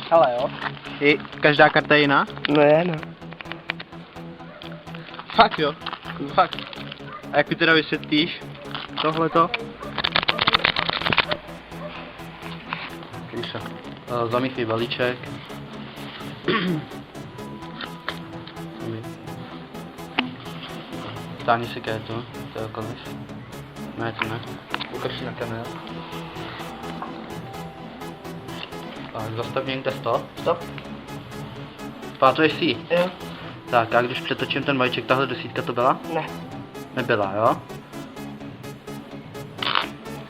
Hele jo. I každá karta je jiná? No je, no. Fakt jo. Fakt. A jak mi teda vysvětlíš tohleto? Kríša. Zamíchej balíček. Táhni si kétu, to je okoliv. Ne, to ne. Ukaž si na kameru. Tak, zastav někde stop. Stop. Pamatuješ si? Jo. Tak, a když přetočím ten balíček, tahle desítka to byla? Ne. Nebyla, jo?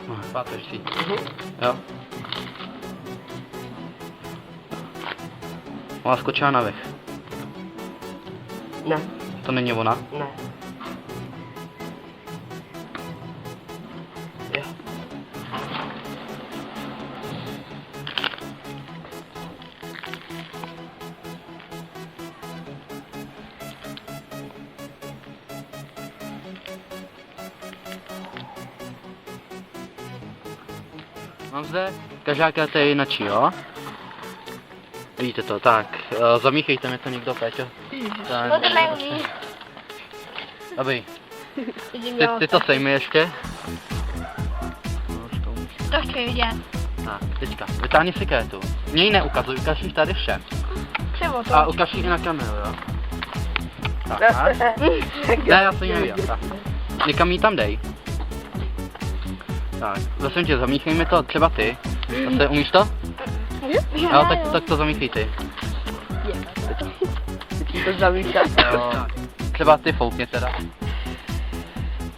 No, pamatuješ si? Jo. Ona skočila na vrch. Ne. To není ona? Ne. Jo. Mám zde, každá karta je jinačí, jo? Vidíte to, tak, zamíchejte mi to někdo, Péťo. No to neumí. Dobrý, ty to sejmi ještě. To chci vidět. Tak, teďka, vytáhni si kartu. Mě ji neukazuj, ukaž ji tady všem. Převo to. A ukaž ji i na kameru, jo? Tak, ne, já jsem ji neviděl, tak. Někam ji tam dej. Tak, prosím tě, zamíchej mi to třeba ty. Zase, umíš to? Jo, tak to zamíchej ty. Teď to zamíchá. Jo, třeba ty foukně teda.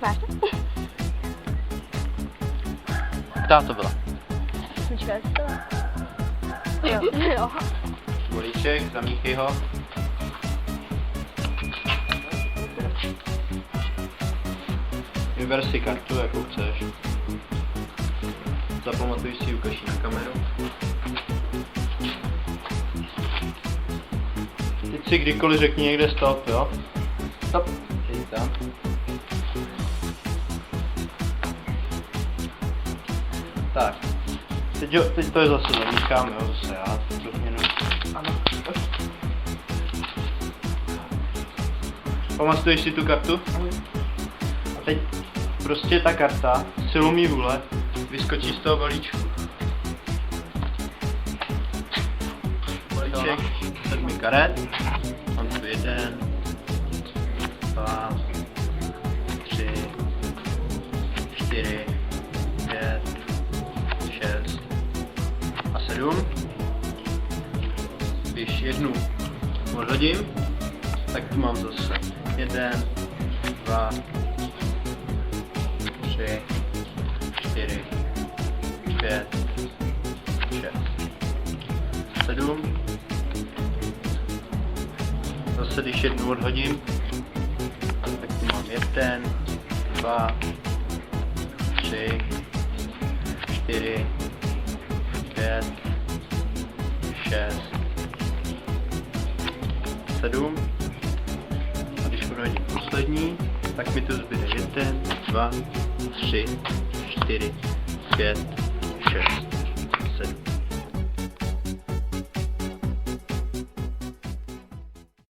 Máš to? Která to byla? Počkej, to. Jo. Jo. Bolíček, zamíchej ho. Vyber si kartu, jakou chceš. Zapamatuj si, ukaž ji na kameru. Teď si kdykoliv řekni někde stop, jo? Stop. Teď tam. Tak. Teď to je zase zamíchám, jo, zase já. Tu změnu. Ano. Pamatuješ si tu kartu? A teď prostě ta karta, silou mý vůle, vyskočí z toho balíčku. Balíček 7 karet. Mám tu 1, 2, 3, 4, 5, 6 a 7. Když jednu odhodím, tak tu mám zase 1, 2, 3, 4, 5, 6, 7. Zase když jednu odhodím, tak tu mám 1, 2, 3, 4, 5, 6, 7. A když odhodím poslední, tak mi to zbyde 1, 2, 3, 4, 5, 6.